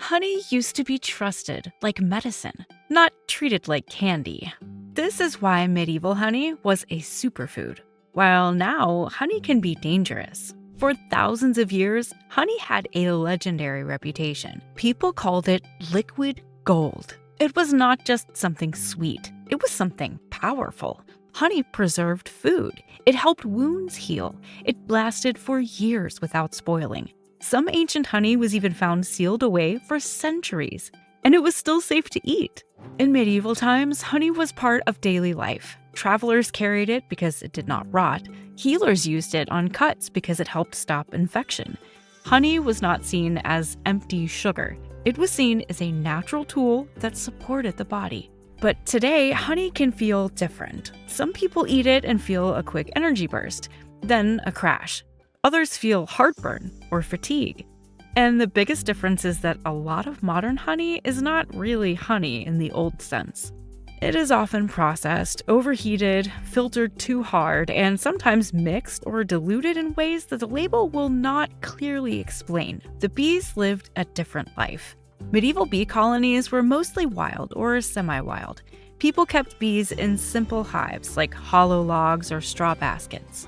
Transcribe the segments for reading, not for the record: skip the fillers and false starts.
Honey used to be trusted like medicine, not treated like candy. This is why medieval honey was a superfood, while now honey can be dangerous. For thousands of years, honey had a legendary reputation. People called it liquid gold. It was not just something sweet, it was something powerful. Honey preserved food. It helped wounds heal. It lasted for years without spoiling. Some ancient honey was even found sealed away for centuries, and it was still safe to eat. In medieval times, honey was part of daily life. Travelers carried it because it did not rot. Healers used it on cuts because it helped stop infection. Honey was not seen as empty sugar. It was seen as a natural tool that supported the body. But today, honey can feel different. Some people eat it and feel a quick energy burst, then a crash. Others feel heartburn or fatigue. And the biggest difference is that a lot of modern honey is not really honey in the old sense. It is often processed, overheated, filtered too hard, and sometimes mixed or diluted in ways that the label will not clearly explain. The bees lived a different life. Medieval bee colonies were mostly wild or semi-wild. People kept bees in simple hives like hollow logs or straw baskets.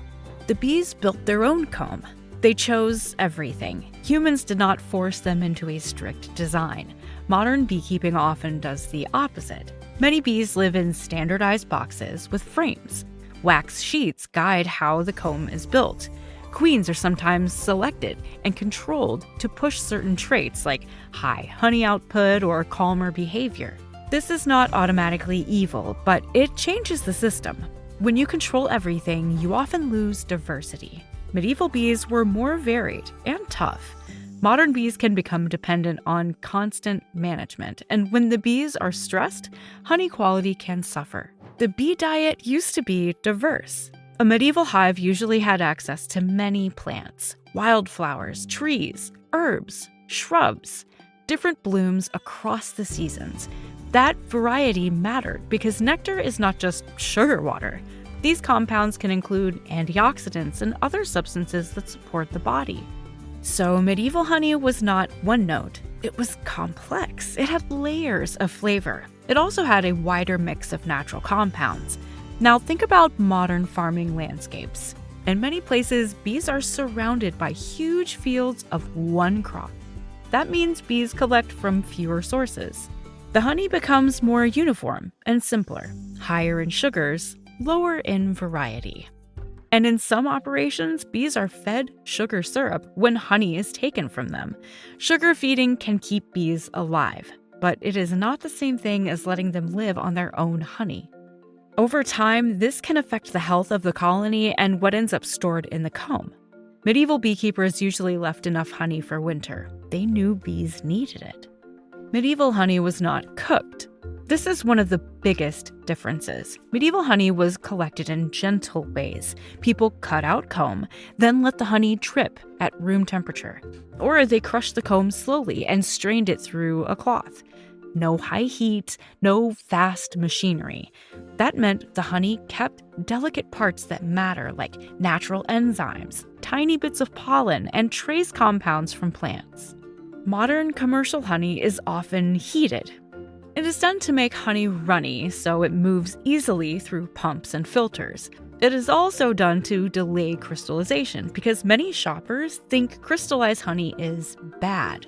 The bees built their own comb. They chose everything. Humans did not force them into a strict design. Modern beekeeping often does the opposite. Many bees live in standardized boxes with frames. Wax sheets guide how the comb is built. Queens are sometimes selected and controlled to push certain traits like high honey output or calmer behavior. This is not automatically evil, but it changes the system. When you control everything, you often lose diversity. Medieval bees were more varied and tough. Modern bees can become dependent on constant management, and when the bees are stressed, honey quality can suffer. The bee diet used to be diverse. A medieval hive usually had access to many plants, wildflowers, trees, herbs, shrubs, different blooms across the seasons. That variety mattered because nectar is not just sugar water. These compounds can include antioxidants and other substances that support the body. So medieval honey was not one note. It was complex. It had layers of flavor. It also had a wider mix of natural compounds. Now think about modern farming landscapes. In many places, bees are surrounded by huge fields of one crop. That means bees collect from fewer sources. The honey becomes more uniform and simpler, higher in sugars, lower in variety. And in some operations, bees are fed sugar syrup when honey is taken from them. Sugar feeding can keep bees alive, but it is not the same thing as letting them live on their own honey. Over time, this can affect the health of the colony and what ends up stored in the comb. Medieval beekeepers usually left enough honey for winter. They knew bees needed it. Medieval honey was not cooked. This is one of the biggest differences. Medieval honey was collected in gentle ways. People cut out comb, then let the honey drip at room temperature. Or they crushed the comb slowly and strained it through a cloth. No high heat, no fast machinery. That meant the honey kept delicate parts that matter, like natural enzymes, tiny bits of pollen, and trace compounds from plants. Modern commercial honey is often heated. It is done to make honey runny, so it moves easily through pumps and filters. It is also done to delay crystallization because many shoppers think crystallized honey is bad.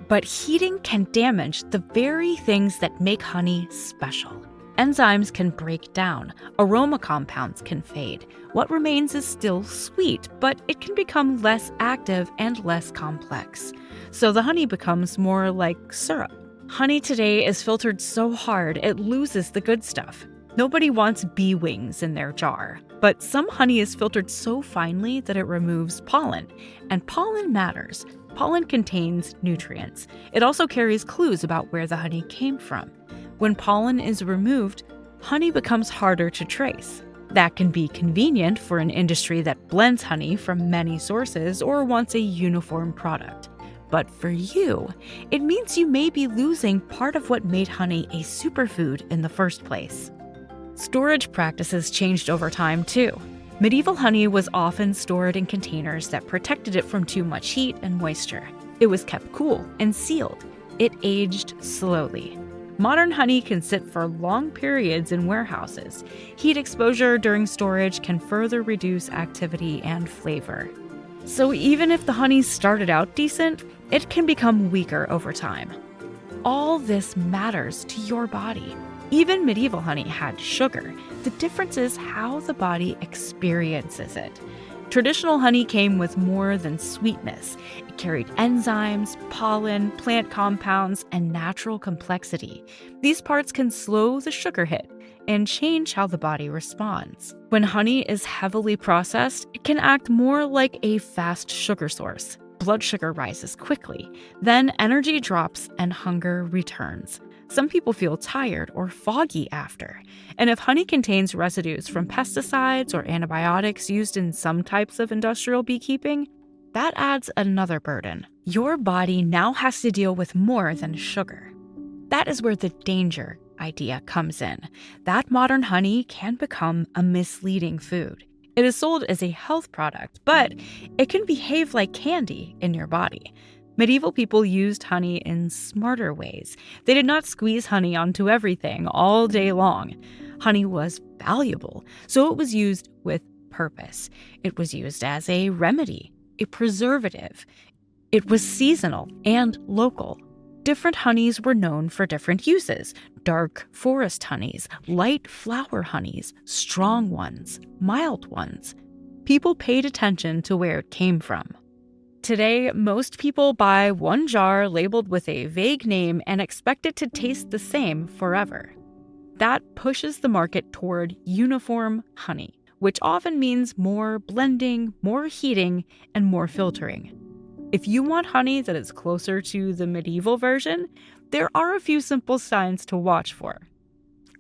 But heating can damage the very things that make honey special. Enzymes can break down, aroma compounds can fade. What remains is still sweet, but it can become less active and less complex. So the honey becomes more like syrup. Honey today is filtered so hard it loses the good stuff. Nobody wants bee wings in their jar, but some honey is filtered so finely that it removes pollen, and pollen matters. Pollen contains nutrients. It also carries clues about where the honey came from. When pollen is removed, honey becomes harder to trace. That can be convenient for an industry that blends honey from many sources or wants a uniform product. But for you, it means you may be losing part of what made honey a superfood in the first place. Storage practices changed over time too. Medieval honey was often stored in containers that protected it from too much heat and moisture. It was kept cool and sealed. it aged slowly. Modern honey can sit for long periods in warehouses. Heat exposure during storage can further reduce activity and flavor. So even if the honey started out decent, it can become weaker over time. All this matters to your body. Even medieval honey had sugar. The difference is how the body experiences it. Traditional honey came with more than sweetness. It carried enzymes, pollen, plant compounds, and natural complexity. These parts can slow the sugar hit and change how the body responds. When honey is heavily processed, it can act more like a fast sugar source. Blood sugar rises quickly. Then energy drops and hunger returns. Some people feel tired or foggy after. And if honey contains residues from pesticides or antibiotics used in some types of industrial beekeeping, that adds another burden. Your body now has to deal with more than sugar. That is where the danger idea comes in. That modern honey can become a misleading food. It is sold as a health product, but it can behave like candy in your body. Medieval people used honey in smarter ways. They did not squeeze honey onto everything all day long. Honey was valuable, so it was used with purpose. It was used as a remedy, a preservative. It was seasonal and local. Different honeys were known for different uses. Dark forest honeys, light flower honeys, strong ones, mild ones. People paid attention to where it came from. Today, most people buy one jar labeled with a vague name and expect it to taste the same forever. That pushes the market toward uniform honey, which often means more blending, more heating, and more filtering. If you want honey that is closer to the medieval version, there are a few simple signs to watch for.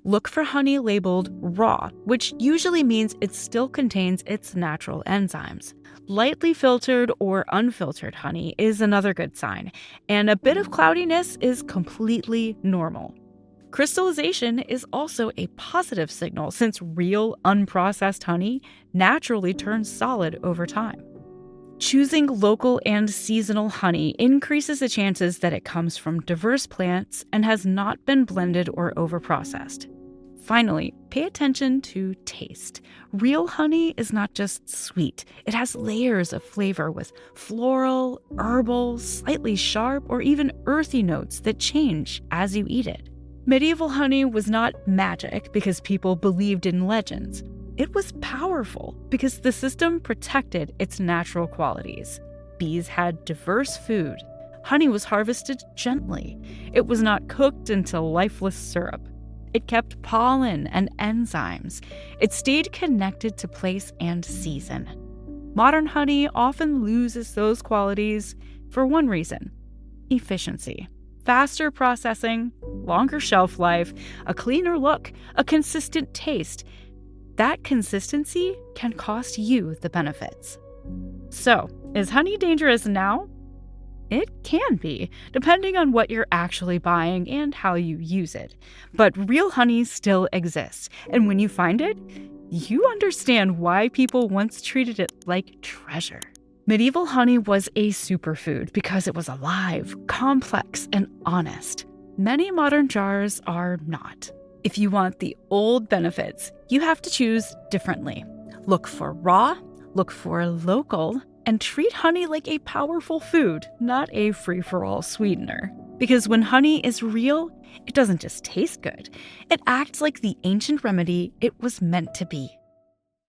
Look for honey labeled raw, which usually means it still contains its natural enzymes. Lightly filtered or unfiltered honey is another good sign, and a bit of cloudiness is completely normal. Crystallization is also a positive signal since real, unprocessed honey naturally turns solid over time. Choosing local and seasonal honey increases the chances that it comes from diverse plants and has not been blended or overprocessed. Finally, pay attention to taste. Real honey is not just sweet. It has layers of flavor with floral, herbal, slightly sharp, or even earthy notes that change as you eat it. Medieval honey was not magic because people believed in legends. It was powerful because the system protected its natural qualities. Bees had diverse food. Honey was harvested gently. It was not cooked into lifeless syrup. It kept pollen and enzymes. It stayed connected to place and season. Modern honey often loses those qualities for one reason: efficiency. Faster processing, longer shelf life, a cleaner look, a consistent taste. That consistency can cost you the benefits. So, is honey dangerous now? It can be, depending on what you're actually buying and how you use it. But real honey still exists, and when you find it, you understand why people once treated it like treasure. Medieval honey was a superfood because it was alive, complex, and honest. Many modern jars are not. If you want the old benefits, you have to choose differently. Look for raw, look for local, and treat honey like a powerful food, not a free-for-all sweetener. Because when honey is real, it doesn't just taste good. It acts like the ancient remedy it was meant to be.